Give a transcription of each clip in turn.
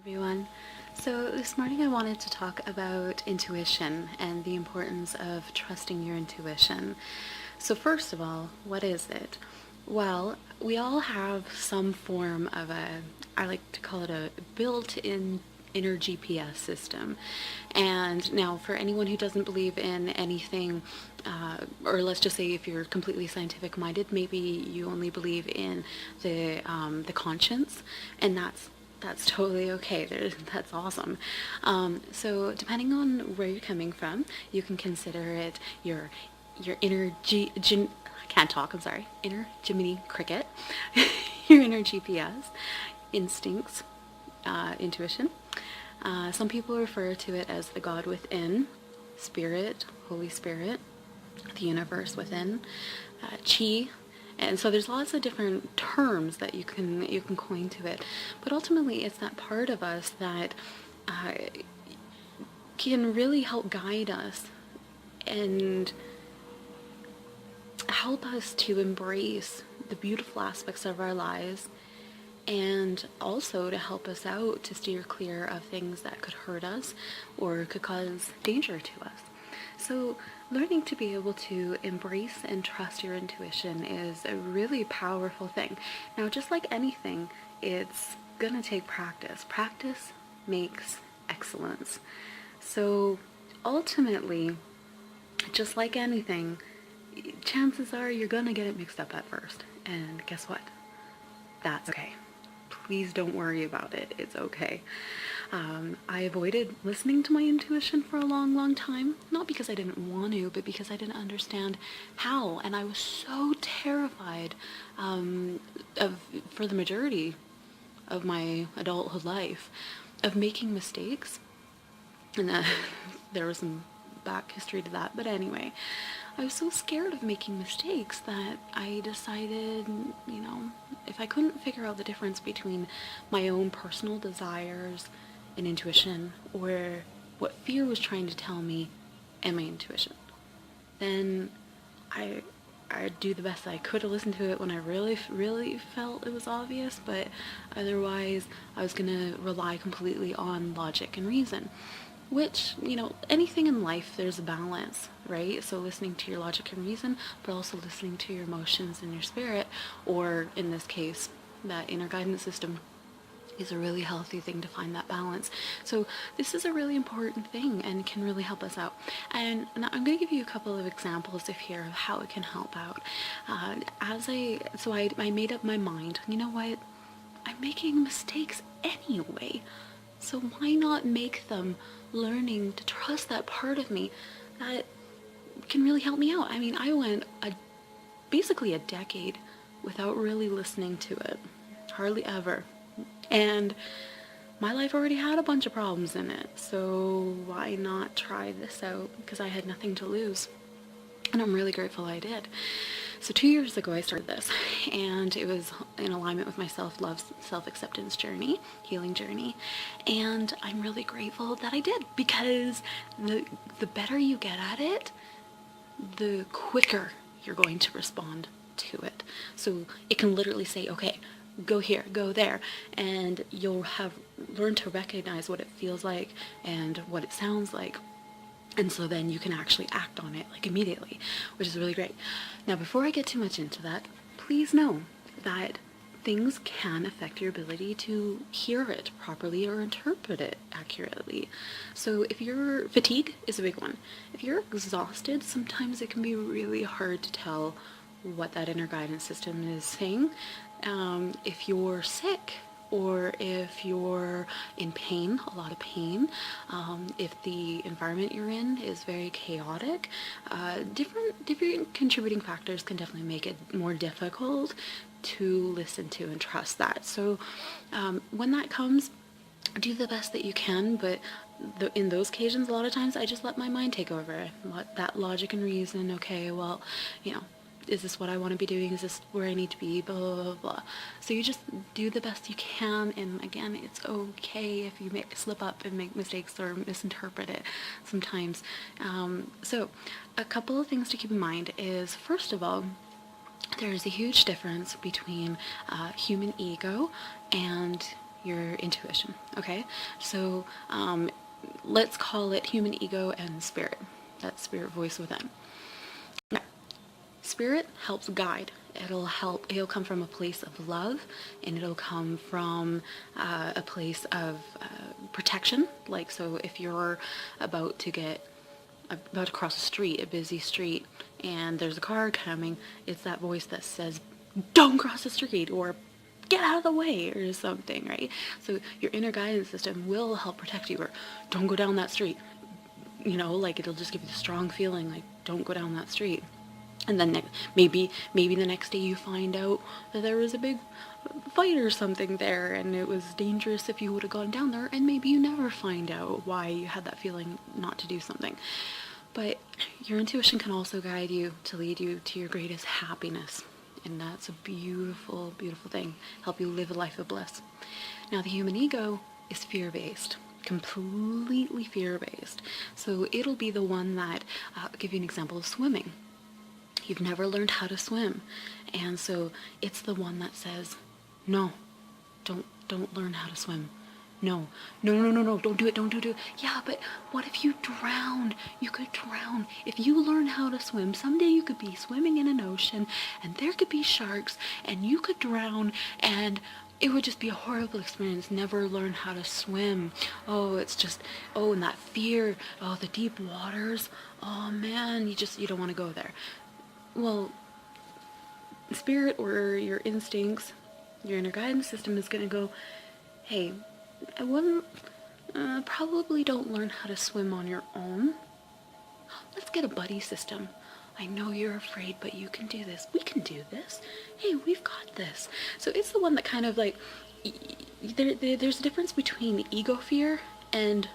Everyone. So this morning I wanted to talk about intuition and the importance of trusting your intuition. So first of all, what is it? Well, we all have some form of I like to call it a built-in inner GPS system. And now for anyone who doesn't believe in anything, or let's just say if you're completely scientific minded, maybe you only believe in the conscience, and that's totally okay. That's awesome. So depending on where you're coming from, you can consider it your inner I can't talk. I'm sorry. Inner Jiminy Cricket, your inner GPS, instincts, intuition. Some people refer to it as the God within, Spirit, Holy Spirit, the universe within, Chi. And so there's lots of different terms that you can coin to it, but ultimately it's that part of us that can really help guide us and help us to embrace the beautiful aspects of our lives, and also to help us out to steer clear of things that could hurt us or could cause danger to us. So learning to be able to embrace and trust your intuition is a really powerful thing. Now, just like anything, it's gonna take practice. Practice makes excellence. So ultimately, just like anything, chances are you're gonna get it mixed up at first. And guess what? That's okay. Please don't worry about it. It's okay. I avoided listening to my intuition for a long time, not because I didn't want to, but because I didn't understand how. And I was so terrified for the majority of my adulthood life, of making mistakes. And there was some back history to that. But anyway, I was so scared of making mistakes that I decided, if I couldn't figure out the difference between my own personal desires and intuition, or what fear was trying to tell me and my intuition, then I'd do the best I could to listen to it when I really felt it was obvious, but otherwise I was gonna rely completely on logic and reason. Which, anything in life, there's a balance, right? So listening to your logic and reason, but also listening to your emotions and your spirit, or in this case, that inner guidance system, is a really healthy thing to find that balance. So this is a really important thing and can really help us out. And I'm going to give you a couple of examples of here of how it can help out. I made up my mind, you know what? I'm making mistakes anyway. So why not make them learning to trust that part of me that can really help me out? I mean, I went basically a decade without really listening to it. Hardly ever. And my life already had a bunch of problems in it. So why not try this out? Because I had nothing to lose. And I'm really grateful I did. So 2 years ago I started this, and it was in alignment with my self-love, self-acceptance journey, healing journey, and I'm really grateful that I did, because the better you get at it, the quicker you're going to respond to it. So it can literally say, okay, go here, go there, and you'll have learned to recognize what it feels like and what it sounds like. And so then you can actually act on it like immediately, which is really great. Now, before I get too much into that, please know that things can affect your ability to hear it properly or interpret it accurately. So if you're fatigue is a big one. If you're exhausted, sometimes it can be really hard to tell what that inner guidance system is saying. If you're sick, or if you're in pain, a lot of pain, if the environment you're in is very chaotic, different contributing factors can definitely make it more difficult to listen to and trust that. So when that comes, do the best that you can, but in those occasions, a lot of times I just let my mind take over. Let that logic and reason, okay, well, is this what I want to be doing? Is this where I need to be? Blah, blah, blah, blah. So you just do the best you can, and again, it's okay if you slip up and make mistakes or misinterpret it sometimes. So a couple of things to keep in mind is, first of all, there is a huge difference between human ego and your intuition, okay? So let's call it human ego and spirit, that spirit voice within. Now, spirit helps guide. It'll come from a place of love, and it'll come from a place of protection. Like, so if you're about to cross a street, a busy street, and there's a car coming, it's that voice that says, don't cross the street, or get out of the way, or something, right? So your inner guidance system will help protect you, or don't go down that street. You know, like, it'll just give you the strong feeling, like, don't go down that street. And then maybe the next day you find out that there was a big fight or something there, and it was dangerous if you would have gone down there, and maybe you never find out why you had that feeling not to do something. But your intuition can also guide you to lead you to your greatest happiness, and that's a beautiful, beautiful thing. Help you live a life of bliss. Now, the human ego is fear-based. Completely fear-based. So it'll be the one that, I'll give you an example of swimming. You've never learned how to swim, and so it's the one that says, no, don't learn how to swim. No, don't do it. Yeah, but what if you drown? You could drown. If you learn how to swim, someday you could be swimming in an ocean, and there could be sharks, and you could drown, and it would just be a horrible experience. Never learn how to swim. Oh, and that fear. Oh, the deep waters. Oh man, you don't want to go there. Well, spirit, or your instincts, your inner guidance system, is going to go, hey, probably don't learn how to swim on your own. Let's get a buddy system. I know you're afraid, but you can do this. We can do this. Hey, we've got this. So it's the one that kind of like, there's a difference between ego fear and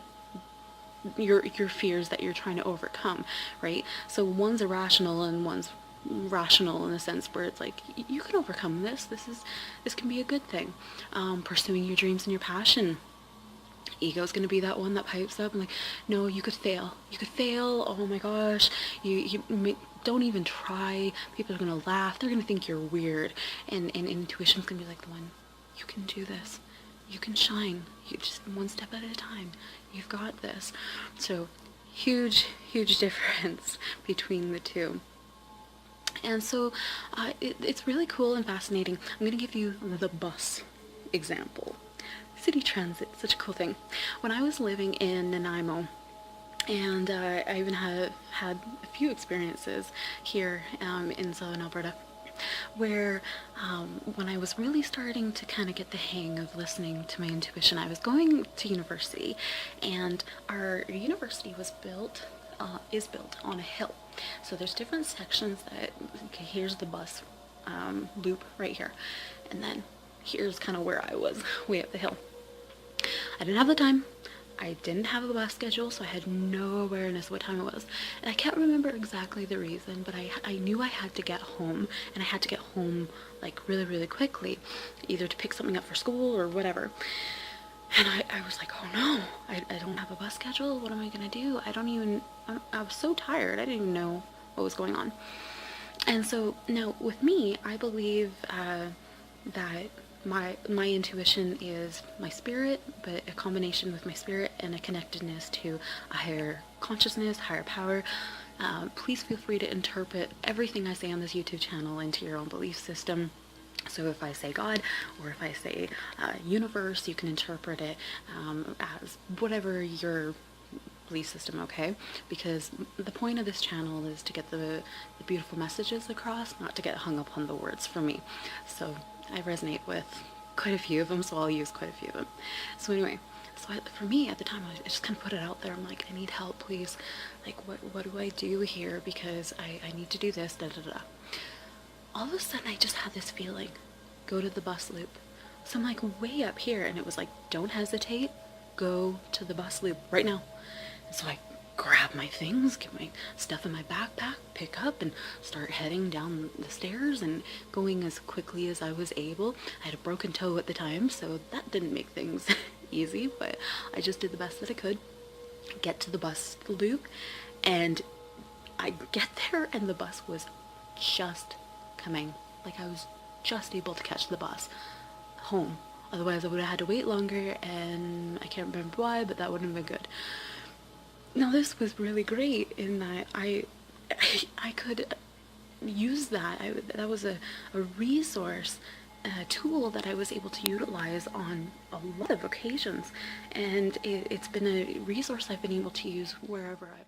your fears that you're trying to overcome, right? So one's irrational and one's rational, in a sense where it's like, you can overcome this. This can be a good thing. Pursuing your dreams and your passion. Ego is going to be that one that pipes up and like, no, you could fail. Oh my gosh, you don't even try. People are going to laugh. They're going to think you're weird. And intuition's going to be like the one, you can do this. You can shine. You just one step at a time. You've got this. So huge difference between the two. And so it's really cool and fascinating. I'm going to give you the bus example. City transit, such a cool thing. When I was living in Nanaimo, and I even had a few experiences here in Southern Alberta, where when I was really starting to kind of get the hang of listening to my intuition, I was going to university, and our university is built on a hill. So there's different sections that, okay, here's the bus loop right here, and then here's kind of where I was, way up the hill. I didn't have the time. I didn't have a bus schedule, so I had no awareness what time it was. And I can't remember exactly the reason, but I knew I had to get home, and I had to get home like really, really quickly, either to pick something up for school or whatever. And I was like, oh no, I don't have a bus schedule. What am I going to do? I was so tired. I didn't even know what was going on. And so now with me, I believe that my intuition is my spirit, but a combination with my spirit and a connectedness to a higher consciousness, higher power. Please feel free to interpret everything I say on this YouTube channel into your own belief system. So if I say God, or if I say universe, you can interpret it as whatever your belief system, okay? Because the point of this channel is to get the beautiful messages across, not to get hung up on the words for me. So I resonate with quite a few of them, so I'll use quite a few of them. So anyway, for me at the time, I just kind of put it out there. I'm like, I need help, please. Like, what do I do here? Because I need to do this, All of a sudden, I just had this feeling, go to the bus loop. So I'm like way up here, and it was like, don't hesitate, go to the bus loop right now. And so I grab my things, get my stuff in my backpack, pick up, and start heading down the stairs and going as quickly as I was able. I had a broken toe at the time, so that didn't make things easy, but I just did the best that I could. Get to the bus loop, and I get there, and the bus was just coming. Like, I was just able to catch the bus home Otherwise, I would have had to wait longer, and I can't remember why, but that wouldn't have been good. Now, this was really great in that I could use that. That was a resource, a tool that I was able to utilize on a lot of occasions, and it's been a resource I've been able to use wherever I've